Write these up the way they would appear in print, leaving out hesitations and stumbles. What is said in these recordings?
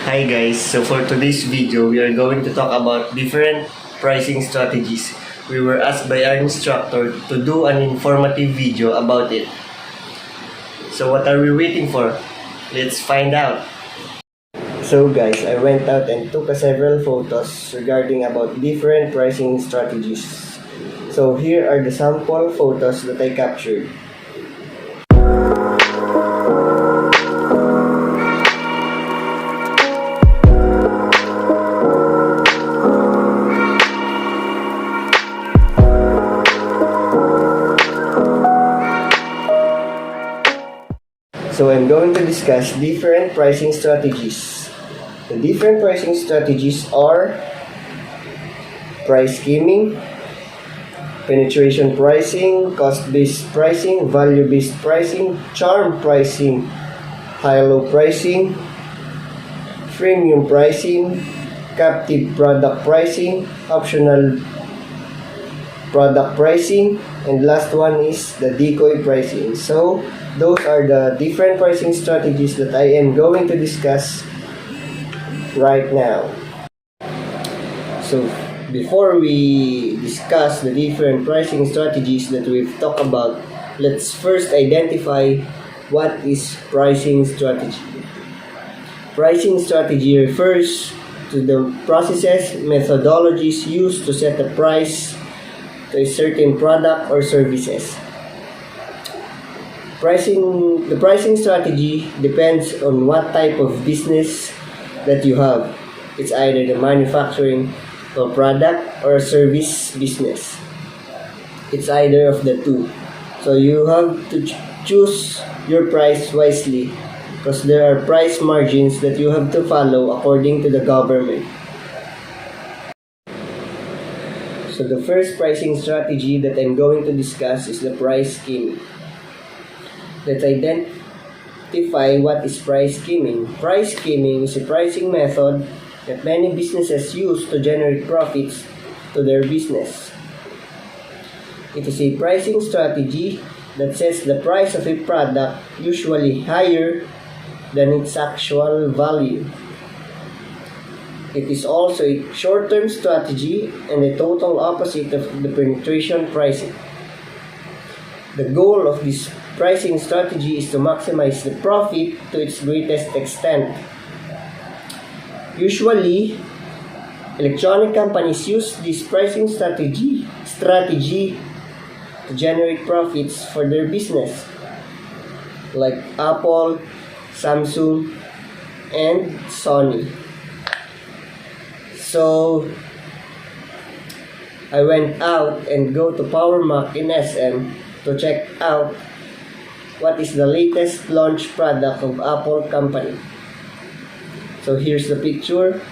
Hi guys, so for today's video, we are going to talk about different pricing strategies. We were asked by our instructor to do an informative video about it. So what are we waiting for? Let's find out. So guys, I went out and took several photos regarding about different pricing strategies. So here are the sample photos that I captured. So I'm going to discuss different pricing strategies. The different pricing strategies are price skimming, penetration pricing, cost-based pricing, value-based pricing, charm pricing, high-low pricing, freemium pricing, captive product pricing, optional product pricing, and last one is the decoy pricing. So those are the different pricing strategies that I am going to discuss right now. So before we discuss the different pricing strategies that we've talked about, let's first identify what is pricing strategy. Pricing strategy refers to the processes, methodologies used to set a price to a certain product or services. The pricing strategy depends on what type of business that you have. It's either the manufacturing of a product or a service business. It's either of the two. So you have to choose your price wisely because there are price margins that you have to follow according to the government. So the first pricing strategy that I'm going to discuss is the price skimming. Let's identify what is price skimming. Price skimming is a pricing method that many businesses use to generate profits to their business. It is a pricing strategy that sets the price of a product usually higher than its actual value. It is also a short-term strategy and a total opposite of the penetration pricing. The goal of this pricing strategy is to maximize the profit to its greatest extent. Usually, electronic companies use this pricing strategy to generate profits for their business, like Apple, Samsung, and Sony. So, I went out and go to PowerMac in SM to check out what is the latest launch product of Apple company. So here's the picture.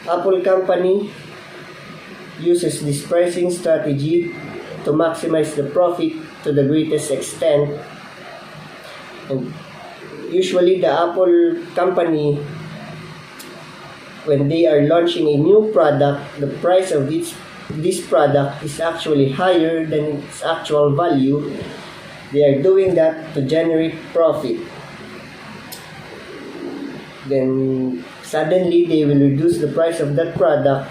Apple company uses this pricing strategy to maximize the profit to the greatest extent. And usually the Apple company, when they are launching a new product, the price of this product is actually higher than its actual value. They are doing that to generate profit. Then suddenly they will reduce the price of that product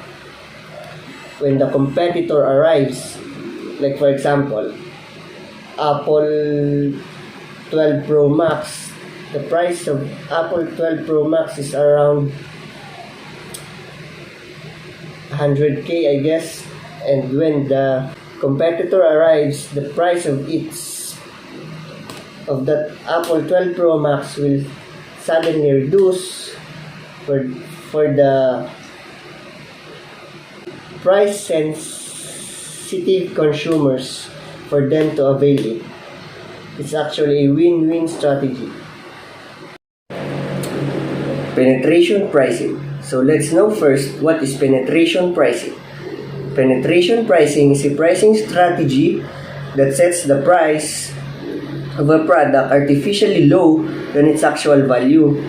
when the competitor arrives. Like for example, Apple 12 Pro Max. The price of Apple 12 Pro Max is around 100k, I guess. And when the competitor arrives, the price of that Apple 12 Pro Max will suddenly reduce for the price sensitive consumers for them to avail it. It's actually a win-win strategy. Penetration pricing. So let's know first what is penetration pricing. Penetration pricing is a pricing strategy that sets the price of a product artificially low than its actual value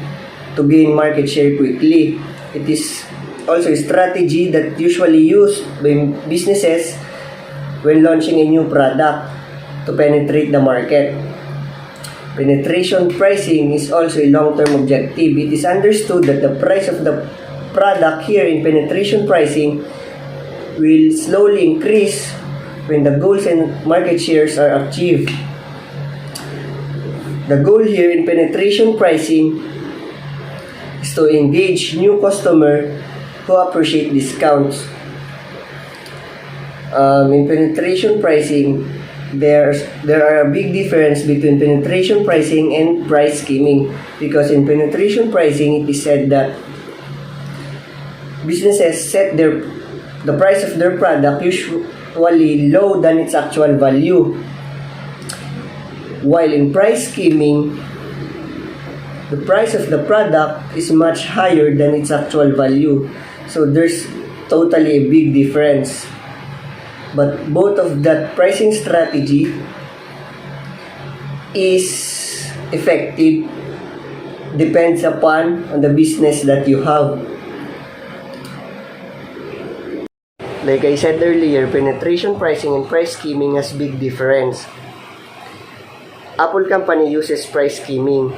to gain market share quickly. It is also a strategy that usually used by businesses when launching a new product to penetrate the market. Penetration pricing is also a long-term objective. It is understood that the price of the product here in penetration pricing will slowly increase when the goals and market shares are achieved. The goal here in penetration pricing is to engage new customer who appreciate discounts. In penetration pricing, there are a big difference between penetration pricing and price skimming, because in penetration pricing it is said that businesses set the price of their product usually low than its actual value, while in price skimming the price of the product is much higher than its actual value. So there's totally a big difference. But both of that pricing strategy is effective, depends upon on the business that you have. Like I said earlier, penetration pricing and price skimming has big difference. Apple company uses price skimming,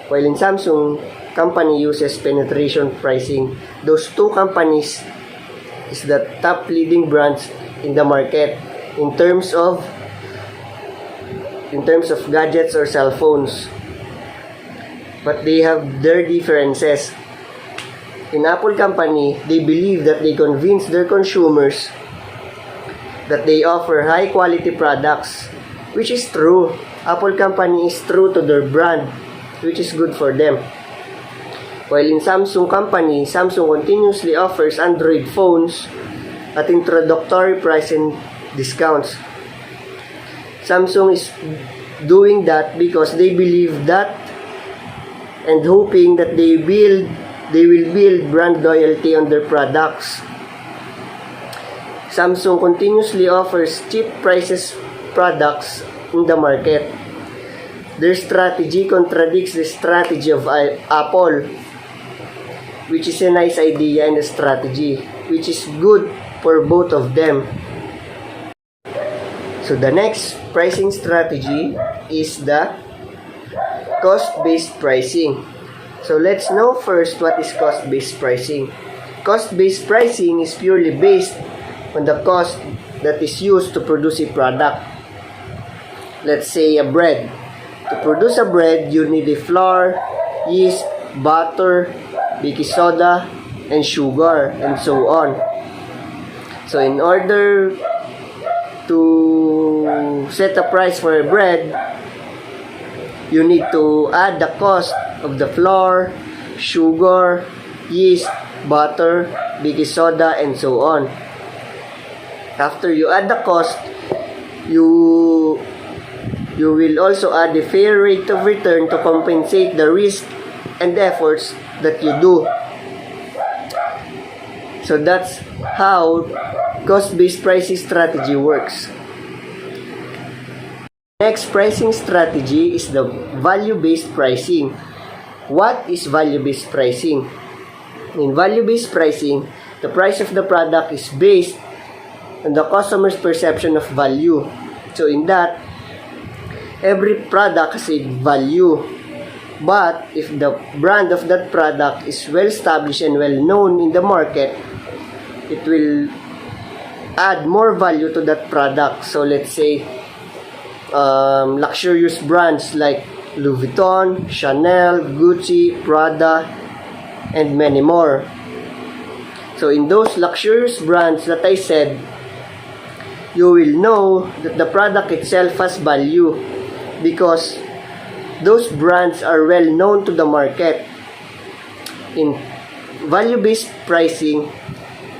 while in Samsung company uses penetration pricing. Those two companies is the top leading brands in the market in terms of gadgets or cell phones, but they have their differences. In Apple company, they believe that they convince their consumers that they offer high quality products, which is true. Apple company is true to their brand, which is good for them. While in Samsung company, Samsung continuously offers Android phones at introductory price and discounts. Samsung is doing that because they believe that and hoping that they will build brand loyalty on their products. Samsung continuously offers cheap prices products in the market. Their strategy contradicts the strategy of Apple, which is a nice idea and a strategy, which is good for both of them. So the next pricing strategy is the cost-based pricing. So let's know first what is cost-based pricing. Cost-based pricing is purely based on the cost that is used to produce a product. Let's say a bread. To produce a bread, you need a flour, yeast, butter, baking soda, and sugar, and so on. So in order to set a price for a bread, you need to add the cost of the flour, sugar, yeast, butter, baking soda, and so on. After you add the cost, you will also add a fair rate of return to compensate the risk and efforts that you do. So that's how cost-based pricing strategy works. Next pricing strategy is the value-based pricing. What is value-based pricing? In value-based pricing, the price of the product is based on the customer's perception of value. So in that, every product has a value. But if the brand of that product is well established and well known in the market, it will add more value to that product. So let's say luxurious brands like Louis Vuitton, Chanel, Gucci, Prada, and many more. So in those luxurious brands that I said, you will know that the product itself has value because those brands are well known to the market. In value-based pricing,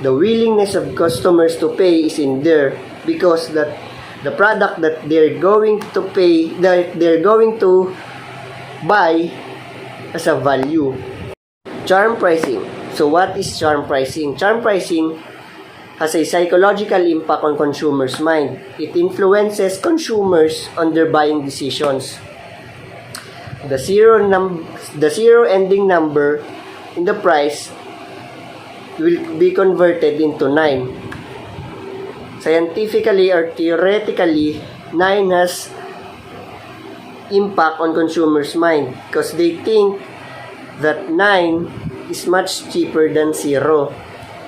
the willingness of customers to pay is in there because that the product that they're going to pay, that they're going to buy as a value. Charm pricing. So what is charm pricing? Charm pricing has a psychological impact on consumers' mind. It influences consumers on their buying decisions. The zero ending number in the price will be converted into 9. Scientifically or theoretically, 9 has impact on consumers' mind because they think that 9 is much cheaper than 0.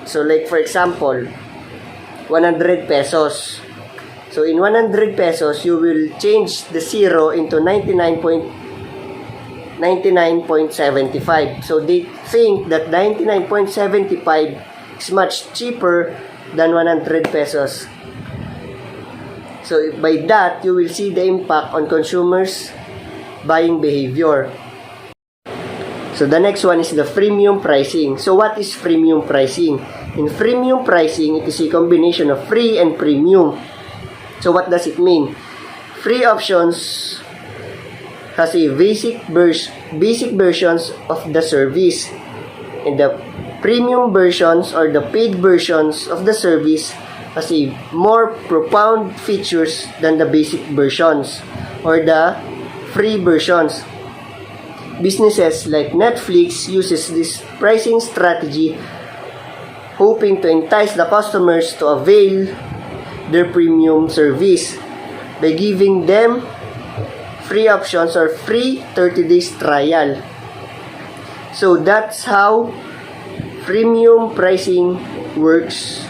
So like for example, 100 pesos. So in 100 pesos, you will change the 0 into 99.75. So they think that 99.75 is much cheaper than 100 pesos. So by that, you will see the impact on consumers' buying behavior. So the next one is the freemium pricing. So what is freemium pricing? In freemium pricing, it is a combination of free and premium. So what does it mean? Free options has a basic versions of the service, and the premium versions or the paid versions of the service has a more profound features than the basic versions or the free versions. Businesses like Netflix uses this pricing strategy hoping to entice the customers to avail their premium service by giving them free options or free 30 days trial. So that's how premium pricing works.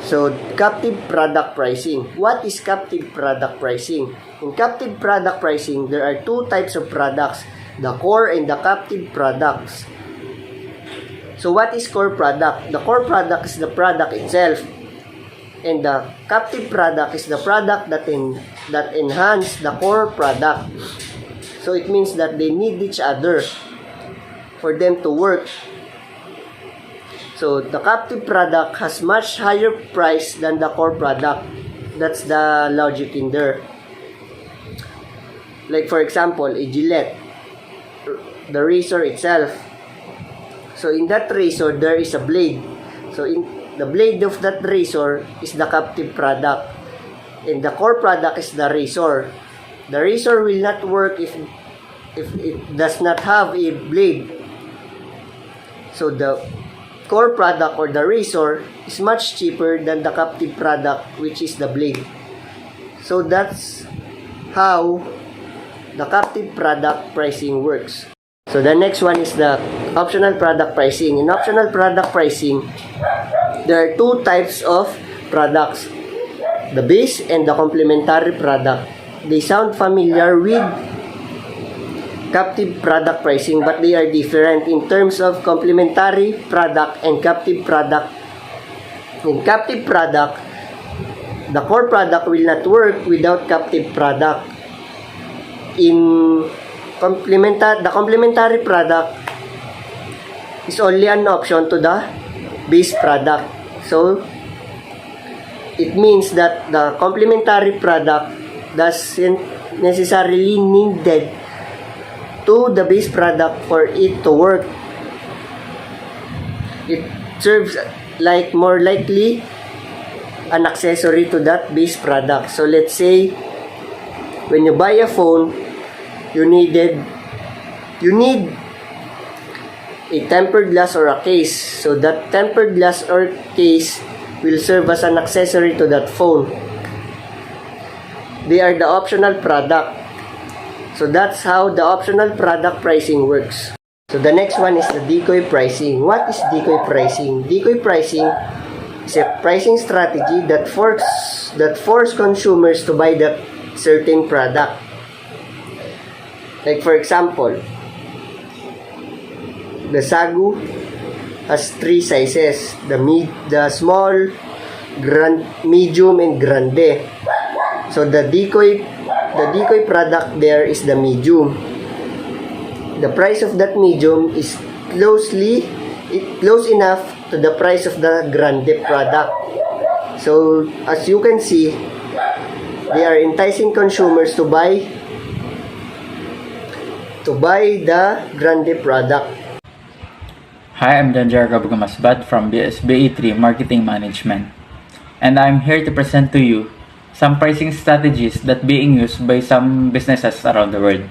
So captive product pricing. What is captive product pricing? In captive product pricing, there are two types of products, the core and the captive products. So what is core product? The core product is the product itself, and the captive product is the product that enhance the core product. So it means that they need each other for them to work. So the captive product has much higher price than the core product. That's the logic in there. Like for example, a Gillette, the razor itself. So in that razor, there is a blade. So in the blade of that razor is the captive product, and the core product is the razor. The razor will not work if it does not have a blade. So the core product or the razor is much cheaper than the captive product, which is the blade. So that's how the captive product pricing works. So the next one is the optional product pricing. In optional product pricing, there are two types of products, the base and the complementary product. They sound familiar with captive product pricing, but they are different in terms of complementary product and captive product. In captive product, the core product will not work without captive product. In the complementary product is only an option to the base product. So it means that the complementary product doesn't necessarily needed to the base product for it to work. It serves like more likely an accessory to that base product. So let's say when you buy a phone, you need a tempered glass or a case. So that tempered glass or case will serve as an accessory to that phone. They are the optional product. So that's how the optional product pricing works. So the next one is the decoy pricing. What is decoy pricing? Decoy pricing is a pricing strategy that force consumers to buy that certain product. Like for example, the Sagu has 3 sizes: the small, medium, and grande. So the decoy product there is the medium. The price of that medium is close enough to the price of the grande product. So as you can see, they are enticing consumers to buy the grande product. Hi, I'm Janjar Gabugamasbat from BSBE3 Marketing Management, and I'm here to present to you some pricing strategies that being used by some businesses around the world.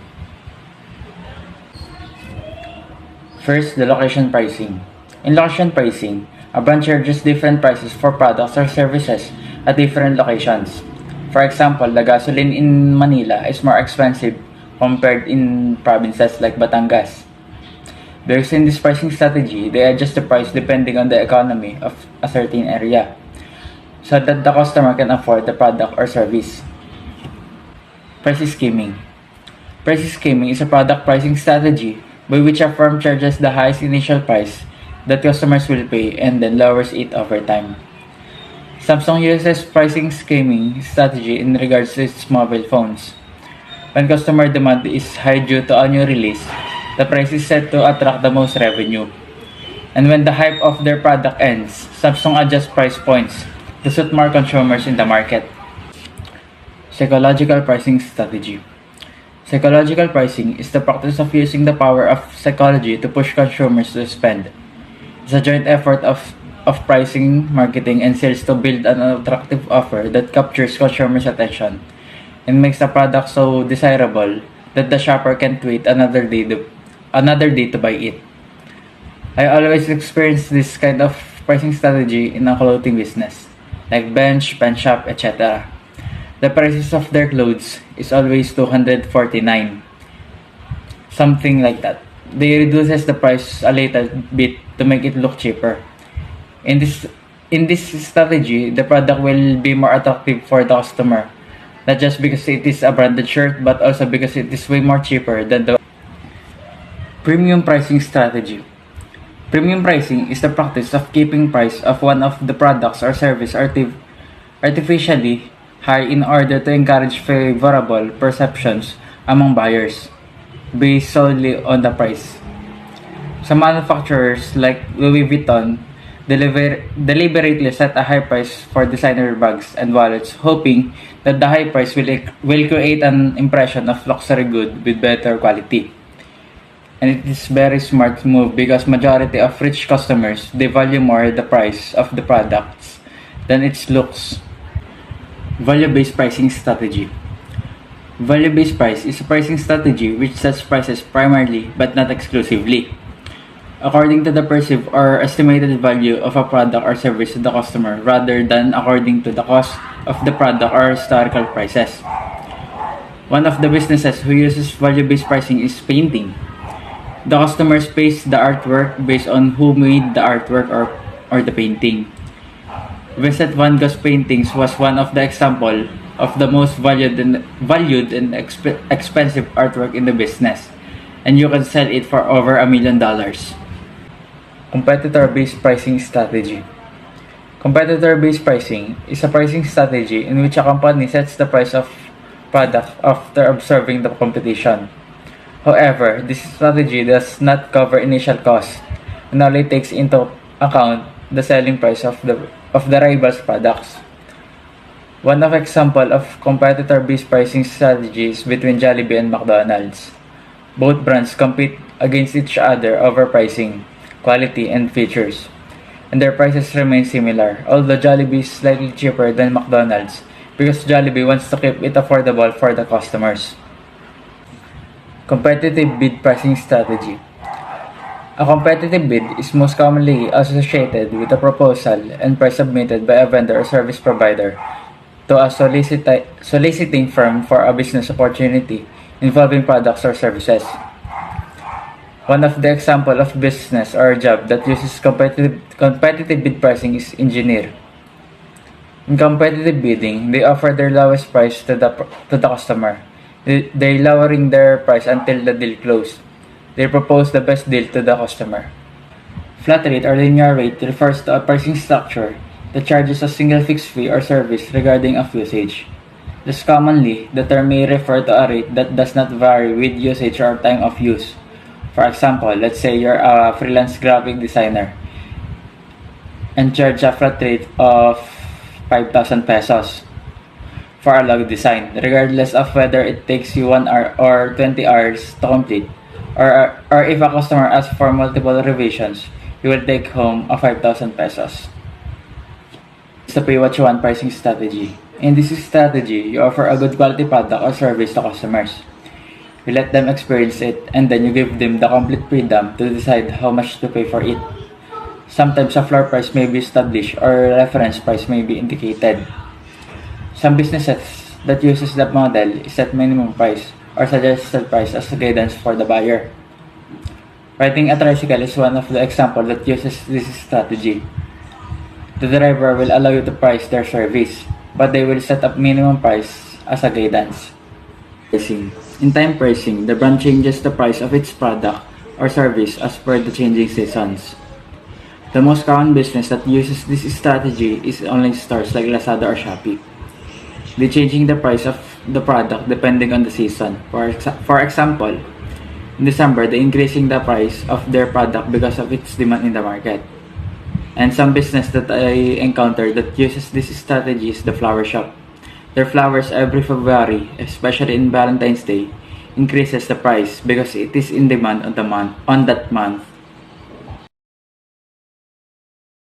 First, the location pricing. In location pricing, a brand charges different prices for products or services at different locations. For example, the gasoline in Manila is more expensive compared in provinces like Batangas. Because in this pricing strategy, they adjust the price depending on the economy of a certain area, so that the customer can afford the product or service. Price skimming. Price skimming is a product pricing strategy by which a firm charges the highest initial price that customers will pay and then lowers it over time. Samsung uses pricing skimming strategy in regards to its mobile phones. When customer demand is high due to a new release, the price is set to attract the most revenue. And when the hype of their product ends, Samsung adjusts price points to suit more consumers in the market. Psychological pricing strategy. Psychological pricing is the practice of using the power of psychology to push consumers to spend. It's a joint effort of pricing, marketing, and sales to build an attractive offer that captures consumers' attention and makes the product so desirable that the shopper can't wait another day to buy it. I always experience this kind of pricing strategy in a clothing business, like Bench, Pen Shop, etc. The prices of their clothes is always $249, something like that. They reduces the price a little bit to make it look cheaper. In this strategy, the product will be more attractive for the customer, not just because it is a branded shirt, but also because it is way more cheaper than the premium pricing strategy. Premium pricing is the practice of keeping price of one of the products or service artificially high in order to encourage favorable perceptions among buyers, based solely on the price. Some manufacturers like Louis Vuitton deliberately set a high price for designer bags and wallets, hoping that the high price will create an impression of luxury good with better quality. And it is very smart move because majority of rich customers, they value more the price of the products than its looks. Value-based pricing strategy. Value-based price is a pricing strategy which sets prices primarily but not exclusively according to the perceived or estimated value of a product or service to the customer rather than according to the cost of the product or historical prices. One of the businesses who uses value-based pricing is painting. The customers pays the artwork based on who made the artwork or the painting. Vincent van Gogh's paintings was one of the example of the most valued and expensive artwork in the business, and you can sell it for over $1 million. Competitor-based pricing strategy. Competitor-based pricing is a pricing strategy in which a company sets the price of product after observing the competition. However, this strategy does not cover initial costs and only takes into account the selling price of the rivals' products. One of example of competitor-based pricing strategies between Jollibee and McDonald's. Both brands compete against each other over pricing, quality, and features, and their prices remain similar, although Jollibee is slightly cheaper than McDonald's because Jollibee wants to keep it affordable for the customers. Competitive bid pricing strategy. A competitive bid is most commonly associated with a proposal and price submitted by a vendor or service provider to a soliciting firm for a business opportunity involving products or services. One of the example of business or job that uses competitive bid pricing is engineer. In competitive bidding, they offer their lowest price to the customer. They lowering their price until the deal closed. They propose the best deal to the customer. Flat rate or linear rate refers to a pricing structure that charges a single fixed fee or service regarding of usage. Thus commonly, the term may refer to a rate that does not vary with usage or time of use. For example, let's say you're a freelance graphic designer and charge a flat rate of 5,000 pesos for a logo design, regardless of whether it takes you 1 hour or 20 hours to complete, or if a customer asks for multiple revisions, you will take home a 5,000 pesos. It's the pay what you want pricing strategy. In this strategy, you offer a good quality product or service to customers. You let them experience it, and then you give them the complete freedom to decide how much to pay for it. Sometimes a floor price may be established or a reference price may be indicated. Some businesses that uses that model set minimum price or suggested price as a guidance for the buyer. Riding a tricycle is one of the examples that uses this strategy. The driver will allow you to price their service, but they will set up minimum price as a guidance. Pricing. In time pricing, the brand changes the price of its product or service as per the changing seasons. The most common business that uses this strategy is online stores like Lazada or Shopee. They changing the price of the product depending on the season. For example, in December, they increasing the price of their product because of its demand in the market. And some business that I encountered that uses this strategy is the flower shop. Their flowers every February, especially in Valentine's Day, increases the price because it is in demand on that month.